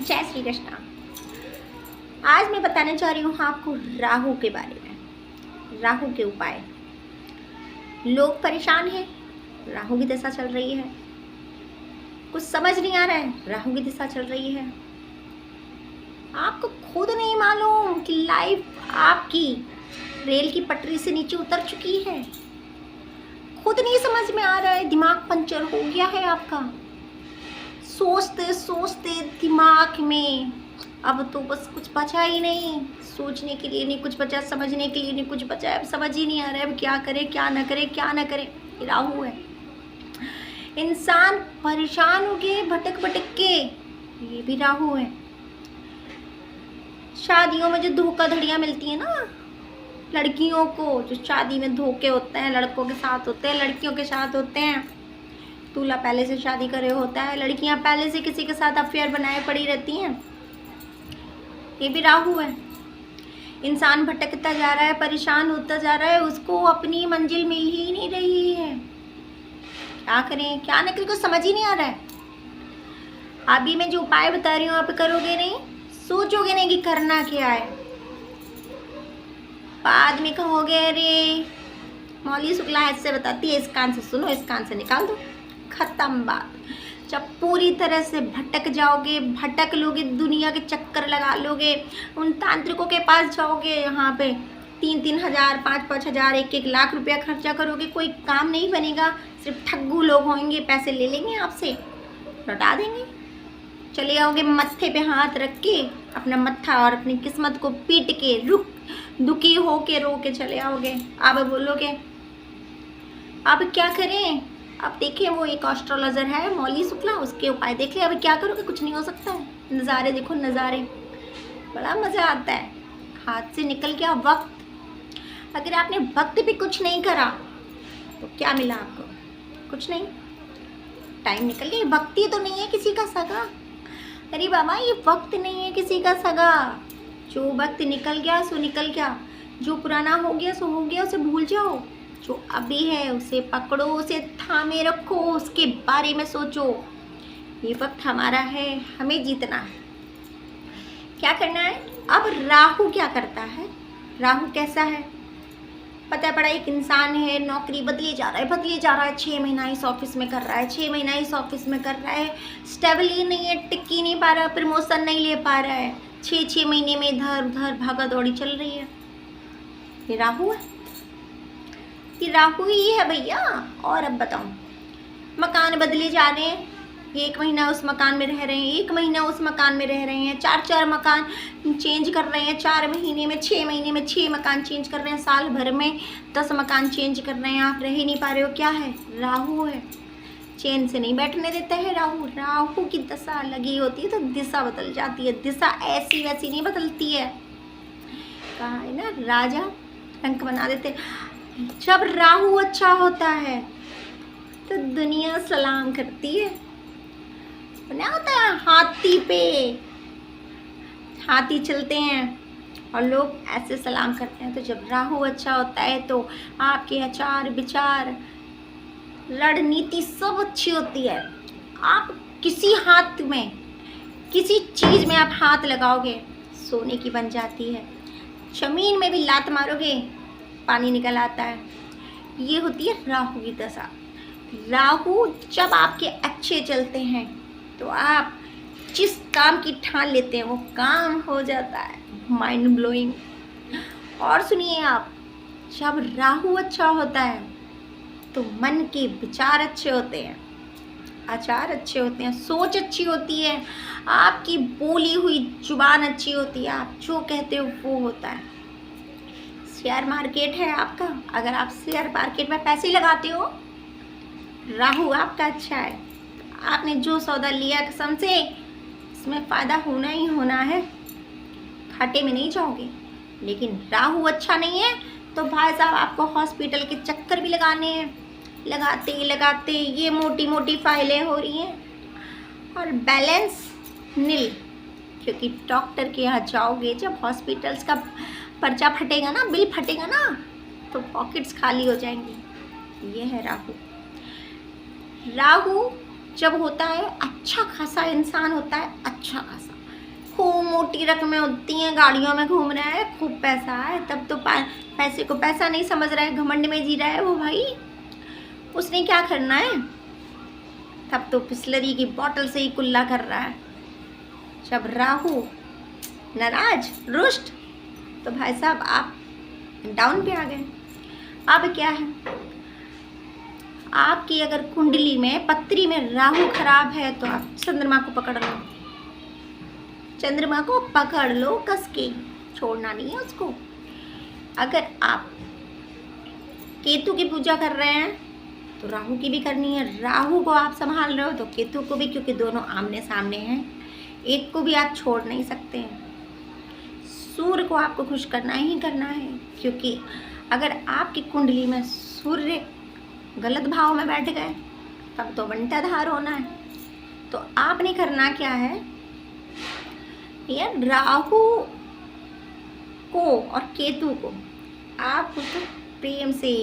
जय श्री कृष्णा। आज मैं बताने जा रही हूँ आपको राहु के बारे में, राहु के उपाय। लोग परेशान हैं, राहु की दशा चल रही है, कुछ समझ नहीं आ रहा है, राहु की दशा चल रही है। आपको खुद नहीं मालूम कि लाइफ आपकी रेल की पटरी से नीचे उतर चुकी है, खुद नहीं समझ में आ रहा है, दिमाग पंचर हो गया है आपका। सोचते सोचते दिमाग में अब तो बस कुछ बचा ही नहीं, सोचने के लिए नहीं कुछ बचा, समझने के लिए नहीं कुछ बचा है। अब समझ ही नहीं आ रहा है अब क्या करे क्या ना करे क्या ना करे। राहु है, इंसान परेशान हो गए भटक भटक के, ये भी राहु है। शादियों में जो धोखाधड़ियाँ मिलती है ना लड़कियों को, जो शादी में धोखे होते हैं, लड़कों के साथ होते हैं, लड़कियों के साथ होते हैं। दूल्हा पहले से शादी करे होता है, लड़कियां पहले से किसी के साथ अफेयर बनाए पड़ी रहती हैं, ये भी राहु है। इंसान भटकता जा रहा है, परेशान होता जा रहा है, उसको अपनी मंजिल मिल ही नहीं रही है। क्या करें क्या न करें, कुछ समझ ही नहीं आ रहा है। अभी मैं जो उपाय बता रही हूँ आप करोगे नहीं, सोचोगे नहीं कि करना क्या है, बाद में कहोगे अरे मौली शुक्ला ऐसे बताती है, इस कान से सुनो इस कान से निकाल दो, खत्म बात। जब पूरी तरह से भटक जाओगे, भटक लोगे, दुनिया के चक्कर लगा लोगे, उन तांत्रिकों के पास जाओगे, यहाँ पे 3-3 हज़ार 5-5 हज़ार 1-1 लाख रुपया खर्चा करोगे, कोई काम नहीं बनेगा। सिर्फ ठग्गू लोग होंगे, पैसे ले लेंगे आपसे, लौटा देंगे। चले आओगे मत्थे पे हाथ रख के, अपना मत्था और अपनी किस्मत को पीट के दुखी हो के रो के चले आओगे। आप बोलोगे अब क्या करें, अब देखें वो एक एस्ट्रोलॉजर है मौली शुक्ला, उसके उपाय देख ले। अब क्या करोगे, कुछ नहीं हो सकता है। नज़ारे देखो नज़ारे, बड़ा मज़ा आता है। हाथ से निकल गया वक्त। अगर आपने वक्त पे कुछ नहीं करा तो क्या मिला आपको, कुछ नहीं। टाइम निकल गया, वक्त ही तो नहीं है किसी का सगा। अरे बाबा ये वक्त नहीं है किसी का सगा, जो वक्त निकल गया सो निकल गया, जो पुराना हो गया सो हो गया, उसे भूल जाओ। जो अभी है उसे पकड़ो, उसे थामे रखो, उसके बारे में सोचो। ये वक्त हमारा है, हमें जीतना है। क्या करना है। अब राहु क्या करता है, राहु कैसा है पता पड़ा। एक इंसान है, नौकरी बदले जा रहा है बदले जा रहा है, 6 महीना इस ऑफिस में कर रहा है, 6 महीना इस ऑफिस में कर रहा है, स्टेबल ही नहीं है, टिक ही नहीं पा रहा, प्रमोशन नहीं ले पा रहा है, 6 महीने में इधर उधर भागा दौड़ी चल रही है। ये राहु है, ये राहु ही है भैया। और अब बताओ, मकान बदले जा रहे हैं, 1 महीना उस मकान में रह रहे हैं, 1 महीना उस मकान में रह रहे हैं, 4 मकान चेंज कर रहे हैं, 4 महीने में 6 महीने में 6 मकान चेंज कर रहे हैं, साल भर में 10 मकान चेंज कर रहे हैं। आप रह ही नहीं पा रहे हो, क्या है, राहु है। चैन से नहीं बैठने देता है राहु। राहु की दशा लगी होती है तो दिशा बदल जाती है, दिशा ऐसी वैसी नहीं बदलती है। कहा है ना, राजा रंक बना देते। जब राहु अच्छा होता है तो दुनिया सलाम करती है। बना होता है हाथी पे, हाथी चलते हैं और लोग ऐसे सलाम करते हैं। तो जब राहु अच्छा होता है तो आपके आचार विचार रणनीति सब अच्छी होती है। आप किसी हाथ में किसी चीज़ में आप हाथ लगाओगे सोने की बन जाती है, जमीन में भी लात मारोगे पानी निकल आता है। ये होती है राहु की दशा। राहु जब आपके अच्छे चलते हैं तो आप जिस काम की ठान लेते हैं वो काम हो जाता है, माइंड ब्लोइंग। और सुनिए आप, जब राहु अच्छा होता है तो मन के विचार अच्छे होते हैं, आचार अच्छे होते हैं, सोच अच्छी होती है, आपकी बोली हुई जुबान अच्छी होती है, आप जो कहते हो वो होता है। शेयर मार्केट है आपका, अगर आप शेयर मार्केट में पैसे लगाते हो, राहु आपका अच्छा है, आपने जो सौदा लिया कसम से इसमें फ़ायदा होना ही होना है, घाटे में नहीं जाओगे। लेकिन राहु अच्छा नहीं है तो भाई साहब आपको हॉस्पिटल के चक्कर भी लगाने हैं, लगाते लगाते ये मोटी मोटी फाइलें हो रही हैं और बैलेंस नील। क्योंकि डॉक्टर के यहाँ जाओगे, जब हॉस्पिटल्स का पर्चा फटेगा ना, बिल फटेगा ना, तो पॉकेट्स खाली हो जाएंगी। ये है राहु। राहु जब होता है अच्छा खासा इंसान होता है, अच्छा खासा खूब मोटी रकमें होती हैं, गाड़ियों में घूम रहा है, खूब पैसा है, तब तो पैसे को पैसा नहीं समझ रहा है, घमंड में जी रहा है वो भाई। उसने क्या करना है, तब तो बिसलरी की बोतल से ही कुल्ला कर रहा है। जब राहु नाराज रुष्ट, तो भाई साहब आप डाउन पे आ गए। अब क्या है, आपकी अगर कुंडली में पत्री में राहु खराब है तो आप चंद्रमा को पकड़ लो, चंद्रमा को पकड़ लो कस के, छोड़ना नहीं है उसको। अगर आप केतु की पूजा कर रहे हैं तो राहु की भी करनी है, राहु को आप संभाल रहे हो तो केतु को भी, क्योंकि दोनों आमने सामने हैं, एक को भी आप छोड़ नहीं सकते हैं। सूर्य को आपको खुश करना ही करना है, क्योंकि अगर आपकी कुंडली में सूर्य गलत भाव में बैठ गए तब तो बंटाधार होना है। तो आपने करना क्या है, ये राहु को और केतु को आप उसको प्रेम से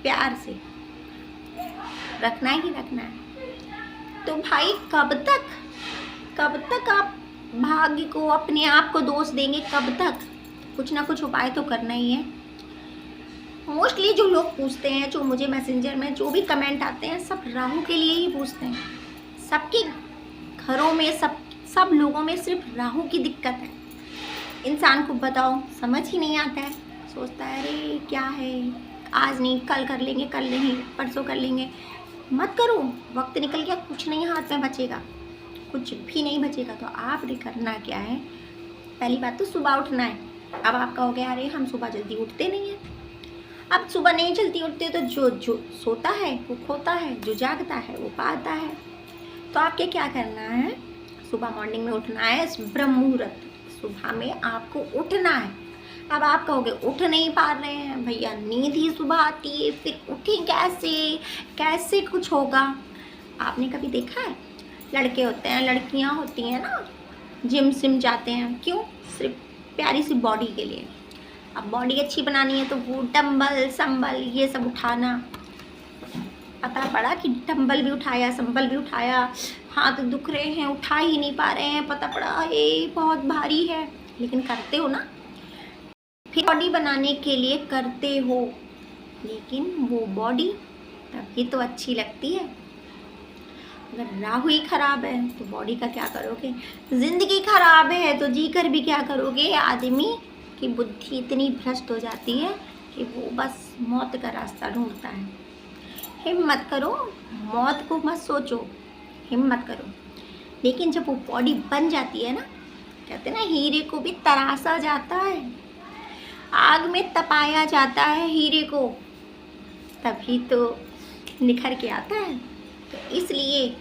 प्यार से रखना ही रखना है। तो भाई कब तक आप भाग्य को, अपने आप को दोष देंगे, कब तक? कुछ ना कुछ उपाय तो करना ही है। मोस्टली जो लोग पूछते हैं, जो मुझे मैसेंजर में जो भी कमेंट आते हैं, सब राहु के लिए ही पूछते हैं। सबके घरों में सब लोगों में सिर्फ राहु की दिक्कत है। इंसान को बताओ समझ ही नहीं आता है, सोचता है अरे क्या है, आज नहीं कल कर लेंगे, कल नहीं परसों कर लेंगे। मत करो, वक्त निकल गया, कुछ नहीं हाथ में बचेगा, कुछ भी नहीं बचेगा। तो आपने करना क्या है, पहली बात तो सुबह उठना है। अब आप कहोगे अरे हम सुबह जल्दी उठते नहीं हैं। अब सुबह नहीं जल्दी उठते तो जो सोता है वो खोता है, जो जागता है वो पाता है। तो आपके क्या करना है, सुबह मॉर्निंग में उठना है, ब्रह्म मुहूर्त सुबह में आपको उठना है। अब आप कहोगे उठ नहीं पा रहे हैं भैया, नींद ही सुबह आती है, फिर उठें कैसे कुछ होगा। आपने कभी देखा है, लड़के होते हैं, लड़कियां होती हैं ना, जिम सिम जाते हैं, क्यों? सिर्फ प्यारी सी बॉडी के लिए। अब बॉडी अच्छी बनानी है तो वो डंबल संबल ये सब उठाना। पता पड़ा कि डंबल भी उठाया, संबल भी उठाया, हाथ दुख रहे हैं, उठा ही नहीं पा रहे हैं, पता पड़ा ये बहुत भारी है, लेकिन करते हो ना। फिर बॉडी बनाने के लिए करते हो, लेकिन वो बॉडी तभी तो अच्छी लगती है। अगर राहु ही खराब है तो बॉडी का क्या करोगे? जिंदगी खराब है तो जी कर भी क्या करोगे? आदमी की बुद्धि इतनी भ्रष्ट हो जाती है कि वो बस मौत का रास्ता ढूंढता है। हिम्मत करो, मौत को मत सोचो, हिम्मत करो। लेकिन जब वो बॉडी बन जाती है ना, कहते हैं ना हीरे को भी तराशा जाता है, आग में तपाया जाता है हीरे को, तभी तो निखर के आता है। तो इसलिए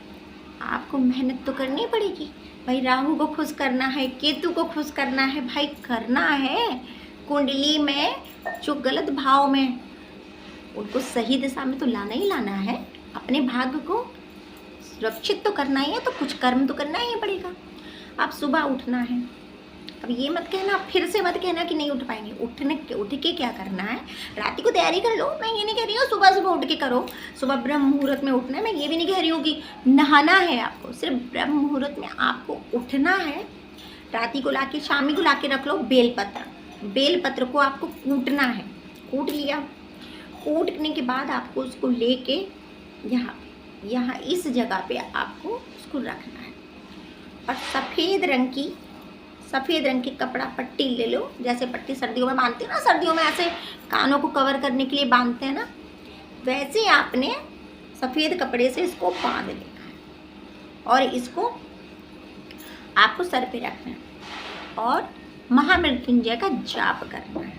आपको मेहनत तो करनी पड़ेगी भाई। राहु को खुश करना है, केतु को खुश करना है, भाई करना है। कुंडली में जो गलत भाव में, उनको सही दिशा में तो लाना ही लाना है। अपने भाग्य को सुरक्षित तो करना ही है, तो कुछ कर्म तो करना ही पड़ेगा। आप सुबह उठना है। अब ये मत कहना, फिर से मत कहना कि नहीं उठ पाएंगे। उठ के क्या करना है, रात को तैयारी कर लो। मैं ये नहीं कह रही हूँ सुबह उठ के करो, सुबह ब्रह्म मुहूर्त में उठना है। मैं ये भी नहीं कह रही हूँ कि नहाना है आपको, सिर्फ ब्रह्म मुहूर्त में आपको उठना है। राती को लाके शामी को लाके रख लो बेलपत्र को आपको कूटना है। कूट लिया, कूटने के बाद आपको उसको लेके यहाँ इस जगह पे आपको उसको रखना है। और सफ़ेद रंग की कपड़ा पट्टी ले लो, जैसे पट्टी सर्दियों में बांधते हैं ना, सर्दियों में ऐसे कानों को कवर करने के लिए बांधते हैं ना, वैसे आपने सफ़ेद कपड़े से इसको बांध लेना है। और इसको आपको सर पे रखना है और महामृत्युंजय का जाप करना है।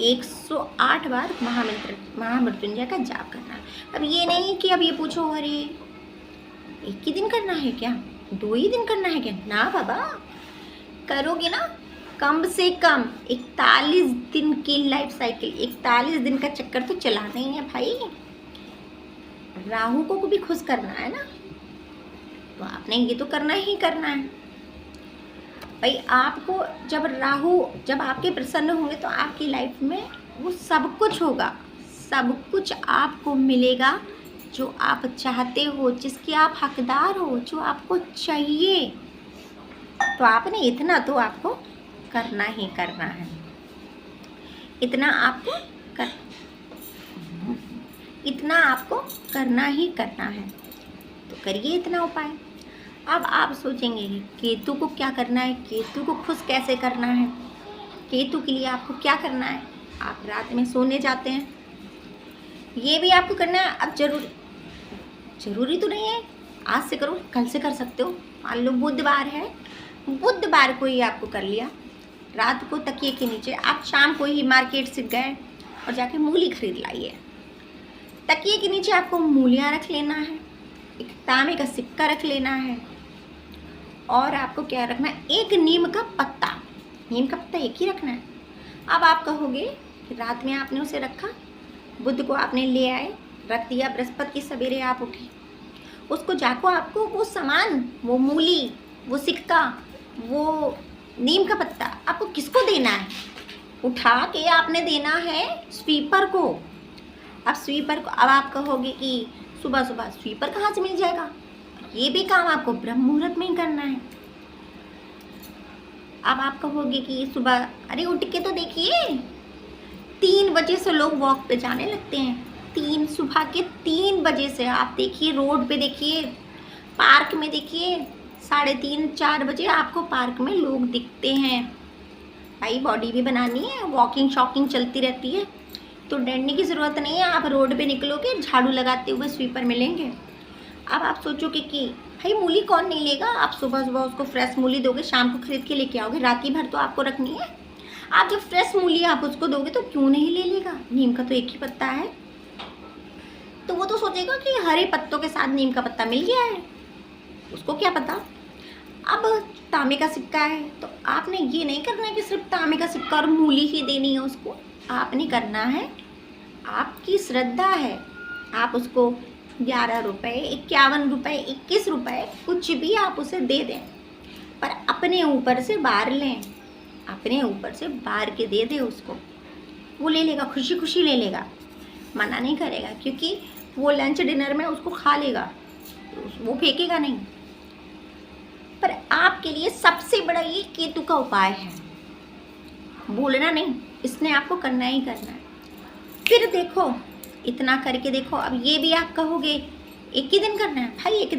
108 बार महामृत्युंजय का जाप करना है। अब ये नहीं कि अब ये पूछो अरे एक ही दिन करना है क्या, 2 ही दिन करना है क्या? ना बाबा, करोगे ना कम से कम 41 दिन की लाइफ साइकिल, 41 दिन का चक्कर तो चलाना ही है भाई। राहु को भी खुश करना है ना, तो आपने ये तो करना ही करना है भाई। आपको जब आपके प्रसन्न होंगे तो आपकी लाइफ में वो सब कुछ होगा, सब कुछ आपको मिलेगा जो आप चाहते हो, जिसके आप हकदार हो, जो आपको चाहिए। तो आपने इतना तो आपको करना ही करना है, इतना आपको करना ही करना है। तो करिए इतना उपाय। अब आप सोचेंगे कि केतु को क्या करना है, केतु को खुश कैसे करना है, केतु के लिए आपको क्या करना है। आप रात में सोने जाते हैं, ये भी आपको करना है। अब जरूरी तो नहीं है आज से करो, कल से कर सकते हो। मान लो बुधवार है, बुधवार को ही आपको कर लिया, रात को तकिए के नीचे आप शाम को ही मार्केट से गए और जाके मूली खरीद लाइए। तकिए के नीचे आपको मूलियाँ रख लेना है, एक तांबे का सिक्का रख लेना है, और आपको क्या रखना है, एक नीम का पत्ता। नीम का पत्ता एक ही रखना है। अब आप कहोगे कि रात में आपने उसे रखा, बुध को आपने ले आए, रख दिया, बृहस्पति की सवेरे आप उठे, उसको जाको आपको वो सामान, वो मूली, वो सिक्का, वो नीम का पत्ता आपको किसको देना है, उठा के आपने देना है स्वीपर को। अब स्वीपर को, अब आप कहोगे कि सुबह सुबह स्वीपर कहाँ से मिल जाएगा, ये भी काम आपको ब्रह्म मुहूर्त में ही करना है। अब आप कहोगे कि सुबह, अरे उठ के तो देखिए 3 बजे से लोग वॉक पे जाने लगते हैं। सुबह के 3 बजे से आप देखिए, रोड पे देखिए, पार्क में देखिए, 3:30 4 बजे आपको पार्क में लोग दिखते हैं। भाई बॉडी भी बनानी है, वॉकिंग शॉकिंग चलती रहती है, तो डरने की ज़रूरत नहीं है। आप रोड पे निकलोगे, झाड़ू लगाते हुए स्वीपर मिलेंगे। अब आप सोचोगे कि भाई मूली कौन नहीं लेगा, आप सुबह सुबह उसको फ्रेश मूली दोगे, शाम को खरीद के लेके आओगे, राती भर तो आपको रखनी है। आप जब फ्रेश मूली आप उसको दोगे तो क्यों नहीं ले लेगा, नीम का तो एक ही पत्ता है। तो वो तो सोचेगा कि हरे पत्तों के साथ नीम का पत्ता मिल गया है, उसको क्या पता। अब तांबे का सिक्का है, तो आपने ये नहीं करना है कि सिर्फ तांबे का सिक्का और मूली ही देनी है उसको। आपने करना है, आपकी श्रद्धा है, आप उसको 11 रुपये, 51 रुपये, 21 रुपये, कुछ भी आप उसे दे दें, पर अपने ऊपर से बार लें, अपने ऊपर से बार के दे दे उसको। वो ले लेगा, खुशी खुशी ले लेगा, मना नहीं करेगा, क्योंकि वो लंच डिनर में उसको खा लेगा, वो फेंकेगा नहीं। पर आपके लिए सबसे बड़ा ये केतु का उपाय है, बोलना नहीं, इसने आपको करना ही करना है। फिर देखो, इतना करके देखो। अब ये भी आप कहोगे एक ही दिन करना है, भाई एक